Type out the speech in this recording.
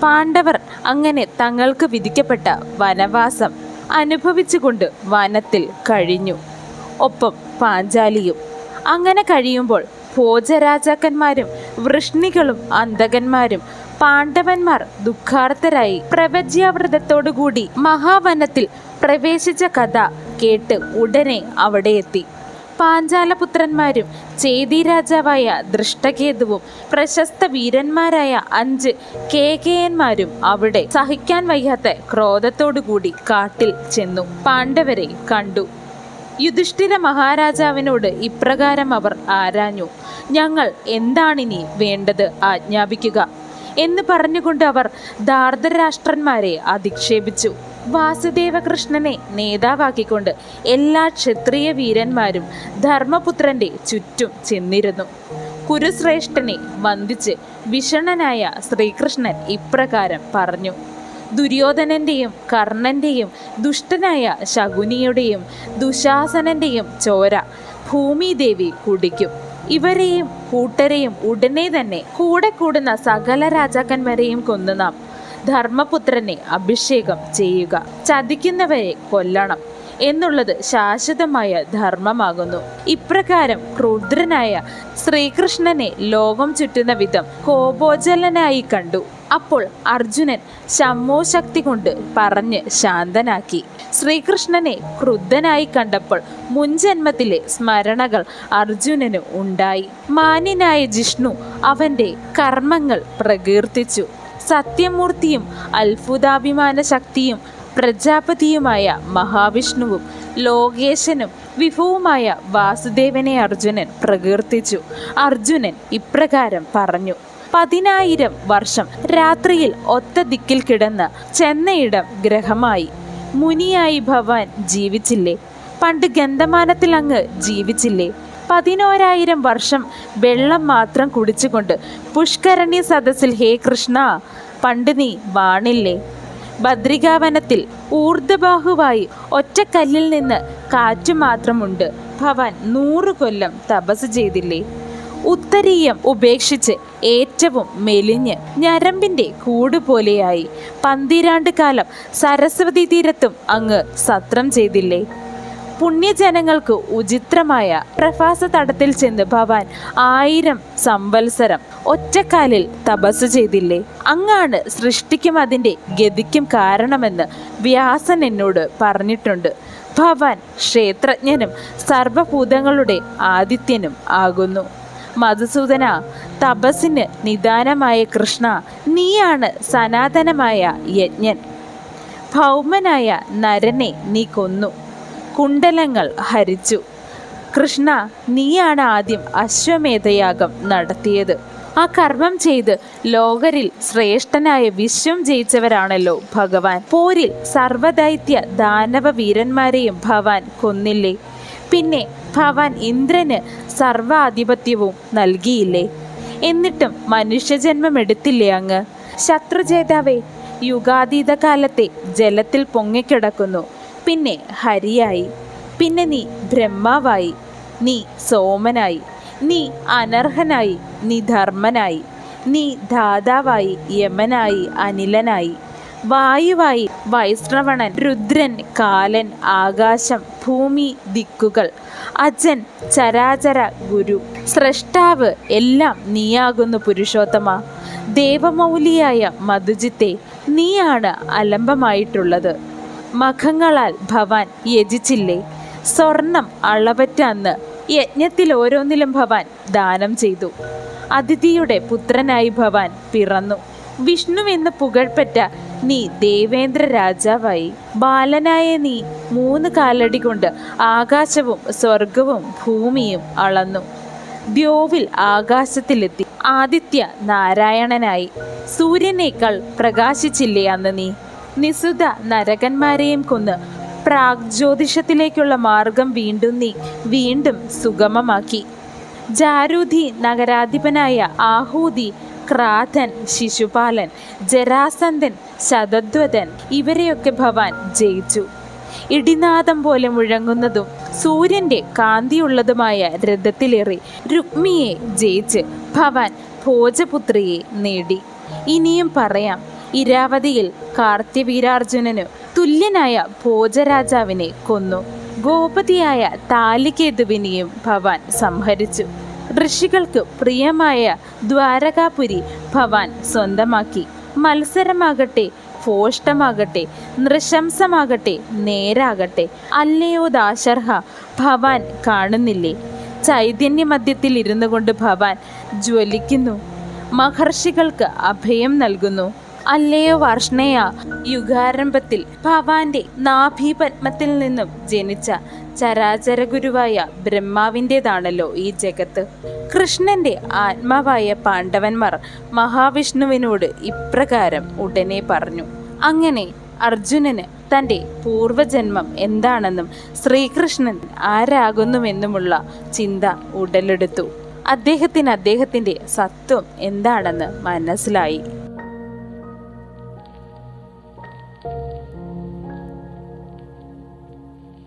പാണ്ഡവർ അങ്ങനെ തങ്ങൾക്ക് വിധിക്കപ്പെട്ട വനവാസം അനുഭവിച്ചുകൊണ്ട് വനത്തിൽ കഴിഞ്ഞു. ഒപ്പം പാഞ്ചാലിയും. അങ്ങനെ കഴിയുമ്പോൾ ഭോജരാജാക്കന്മാരും വൃഷ്ണികളും അന്തകന്മാരും പാണ്ഡവന്മാർ ദുഃഖാർത്തരായി പ്രവജ്യാവ്രതത്തോടുകൂടി മഹാവനത്തിൽ പ്രവേശിച്ച കഥ കേട്ട് ഉടനെ അവിടെ എത്തി. പാഞ്ചാലപുത്രന്മാരും ചേതി രാജാവായ ദൃഷ്ടകേതുവും പ്രശസ്ത വീരന്മാരായ 5 കേകയന്മാരും അവിടെ സഹിക്കാൻ വയ്യാത്ത ക്രോധത്തോടുകൂടി കാട്ടിൽ ചെന്നു പാണ്ഡവരെ കണ്ടു. യുധിഷ്ഠിര മഹാരാജാവിനോട് ഇപ്രകാരം അവർ ആരാഞ്ഞു: ഞങ്ങൾ എന്താണിനി വേണ്ടത്, ആജ്ഞാപിക്കുക എന്ന് പറഞ്ഞുകൊണ്ട് അവർ ധാർതരാഷ്ട്രന്മാരെ അധിക്ഷേപിച്ചു. വാസുദേവകൃഷ്ണനെ നേതാവാക്കിക്കൊണ്ട് എല്ലാ ക്ഷത്രിയ വീരന്മാരും ധർമ്മപുത്രന്റെ ചുറ്റും ചെന്നിരുന്നു. കുരുശ്രേഷ്ഠനെ വന്ദിച്ച് വിഷണ്ണനായ ശ്രീകൃഷ്ണൻ ഇപ്രകാരം പറഞ്ഞു: ദുര്യോധനന്റെയും കർണന്റെയും ദുഷ്ടനായ ശകുനിയുടെയും ദുശാസനന്റെയും ചോര ഭൂമിദേവി കുടിക്കും. ഇവരെയും കൂട്ടരെയും ഉടനെ തന്നെ കൂടെ കൂടുന്ന സകല രാജാക്കന്മാരെയും കൊന്നു നാം ധർമ്മപുത്രനെ അഭിഷേകം ചെയ്യുക. ചതിക്കുന്നവരെ കൊല്ലണം എന്നുള്ളത് ശാശ്വതമായ ധർമ്മമാകുന്നു. ഇപ്രകാരം ക്രുദ്രനായ ശ്രീകൃഷ്ണനെ ലോകം ചുറ്റുന്ന വിധം കോപോജ്വലനായി കണ്ടു. അപ്പോൾ അർജുനൻ ശക്തി കൊണ്ട് പറഞ്ഞ് ശാന്തനാക്കി. ശ്രീകൃഷ്ണനെ ക്രുദ്ധനായി കണ്ടപ്പോൾ മുൻജന്മത്തിലെ സ്മരണകൾ അർജുനന് ഉണ്ടായി. മാന്യനായ ജിഷ്ണു അവന്റെ കർമ്മങ്ങൾ പ്രകീർത്തിച്ചു. സത്യമൂർത്തിയും അത്ഭുതാഭിമാന ശക്തിയും പ്രജാപതിയുമായ മഹാവിഷ്ണുവും ലോകേശനും വിഭുവുമായ വാസുദേവനെ അർജുനൻ പ്രകീർത്തിച്ചു. അർജുനൻ ഇപ്രകാരം പറഞ്ഞു: 10,000 വർഷം രാത്രിയിൽ ഒത്ത ദിക്കിൽ കിടന്ന് ചെന്നയിടം ഗ്രഹമായി. മുനിയായി ഭവാൻ ജീവിച്ചില്ലേ? പണ്ട് ഗന്ധമാനത്തിൽ അങ്ങ് ജീവിച്ചില്ലേ? 11,000 വർഷം വെള്ളം മാത്രം കുടിച്ചുകൊണ്ട് പുഷ്കരണി സദസ്സിൽ ഹേ കൃഷ്ണ പണ്ട് നീ വാണില്ലേ? ബദ്രികാവനത്തിൽ ഊർധ്വബാഹുവായി ഒറ്റക്കല്ലിൽ നിന്ന് കാറ്റു മാത്രമുണ്ട് ഭവാൻ 100 കൊല്ലം തപസ് ചെയ്തില്ലേ? ഉത്തരീയം ഉപേക്ഷിച്ച് ഏറ്റവും മെലിഞ്ഞ് ഞരമ്പിൻ്റെ കൂടുപോലെയായി 12 കാലം സരസ്വതി തീരത്തും അങ്ങ് സത്രം ചെയ്തില്ലേ? പുണ്യജനങ്ങൾക്ക് ഉചിത്രമായ പ്രഭാസ തടത്തിൽ ചെന്ന് ഭവാൻ 1000 സംവത്സരം ഒറ്റക്കാലിൽ തപസ് ചെയ്തില്ലേ? അങ്ങാണ് സൃഷ്ടിക്കും അതിൻ്റെ ഗതിക്കും കാരണമെന്ന് വ്യാസൻ എന്നോട് പറഞ്ഞിട്ടുണ്ട്. ഭവാൻ ക്ഷേത്രജ്ഞനും സർവഭൂതങ്ങളുടെ ആദിത്യനും ആകുന്നു. മധുസൂദന, തപസ്സിന് നിദാനമായ കൃഷ്ണ, നീയാണ് സനാതനമായ യജ്ഞൻ. ഭൗമനായ നരനെ നീ കൊന്നു, കുണ്ടലങ്ങൾ ഹരിച്ചു. കൃഷ്ണ, നീയാണ് ആദ്യം അശ്വമേധയാഗം നടത്തിയത്. ആ കർമ്മം ചെയ്ത് ലോകരിൽ ശ്രേഷ്ഠനായ വിശ്വം ജയിച്ചവരാണല്ലോ ഭഗവാൻ. പോരിൽ സർവദൈത്യ ദാനവ വീരന്മാരെയും ഭവാൻ കൊന്നില്ലേ? പിന്നെ ഭവാൻ ഇന്ദ്രന് സർവാധിപത്യവും നൽകിയില്ലേ? എന്നിട്ടും മനുഷ്യജന്മമെടുത്തില്ലേ അങ്ങ്? ശത്രുജേതാവേ, യുഗാതീത കാലത്തെ ജലത്തിൽ പൊങ്ങിക്കിടക്കുന്നു. പിന്നെ ഹരിയായി, പിന്നെ നീ ബ്രഹ്മാവായി, നീ സോമനായി, നീ അനർഹനായി, നീ ധർമ്മനായി, നീ ധാതാവായി, യമനായി, അനിലനായി, വായുവായി വൈശ്രവണൻ, രുദ്രൻ, കാലൻ, ആകാശം, ഭൂമി, ദിക്കുകൾ, അജൻ, ചരാചര, ഗുരു, സ്രഷ്ടാവ് എല്ലാം നീയാകുന്നു പുരുഷോത്തമ. ദേവമൗലിയായ മധുജിത്തെ, നീയാണ് അലംബമായിട്ടുള്ളത്. മഖങ്ങളാൽ ഭവാൻ യജിച്ചില്ലേ? സ്വർണം അളവറ്റ അന്ന് യജ്ഞത്തിൽ ഓരോന്നിലും ഭവാൻ ദാനം ചെയ്തു. അതിഥിയുടെ പുത്രനായി ഭവാൻ പിറന്നു. വിഷ്ണുവെന്ന് പുകഴ്പെറ്റ നീ ദേവേന്ദ്ര രാജാവായി. ബാലനായ നീ 3 കാലടി കൊണ്ട് ആകാശവും സ്വർഗവും ഭൂമിയും അളന്നു. ദ്യോവിൽ ആകാശത്തിലെത്തി ആദിത്യ നാരായണനായി. സൂര്യനേക്കാൾ പ്രകാശിച്ചില്ലേ അന്ന് നീ? നിസുത നരകന്മാരെയും കൊന്ന് പ്രാഗ്ജ്യോതിഷത്തിലേക്കുള്ള മാർഗം വീണ്ടും സുഗമമാക്കി. ജാരൂധി നഗരാധിപനായ ആഹൂതി, ക്രാഥൻ, ശിശുപാലൻ, ജരാസന്ധൻ, ശതദ്വതൻ ഇവരെയൊക്കെ ഭവാൻ ജയിച്ചു. ഇടിനാദം പോലെ മുഴങ്ങുന്നതും സൂര്യൻ്റെ കാന്തിയുള്ളതുമായ രഥത്തിലേറി രുക്മിയെ ജയിച്ച് ഭവാൻ ഭോജപുത്രിയെ നേടി. ഇനിയും പറയാം, ഇരാവതിയിൽ കാർത്തിവീരാർജുനനു തുല്യനായ ഭോജരാജാവിനെ കൊന്നു. ഗോപതിയായ താലികേതുവിനെയും ഭവാൻ സംഹരിച്ചു. ഋഷികൾക്ക് പ്രിയമായ ദ്വാരകാപുരി ഭവാൻ സ്വന്തമാക്കി. മത്സരമാകട്ടെ, ഭോഷ്ടമാകട്ടെ, നൃശംസമാകട്ടെ, നേരാകട്ടെ, അല്ലയോ ദാശർഹ, ഭവാൻ കാണുന്നില്ലേ? ചൈതന്യമധ്യത്തിൽ ഇരുന്നു കൊണ്ട് ഭവാൻ ജ്വലിക്കുന്നു, മഹർഷികൾക്ക് അഭയം നൽകുന്നു. അല്ലയോ വാർഷ്ണേയ, യുഗാരംഭത്തിൽ ഭവാന്റെ നാഭീപത്മത്തിൽ നിന്നും ജനിച്ച ചരാചര ഗുരുവായ ബ്രഹ്മാവിൻ്റെതാണല്ലോ ഈ ജഗത്ത്. കൃഷ്ണന്റെ ആത്മാവായ പാണ്ഡവന്മാർ മഹാവിഷ്ണുവിനോട് ഇപ്രകാരം ഉടനെ പറഞ്ഞു. അങ്ങനെ അർജുനന് തൻ്റെ പൂർവജന്മം എന്താണെന്നും ശ്രീകൃഷ്ണൻ ആരാകുന്നുവെന്നുമുള്ള ചിന്ത ഉടലെടുത്തു. അദ്ദേഹത്തിൻ്റെ സത്വം എന്താണെന്ന് മനസ്സിലായി.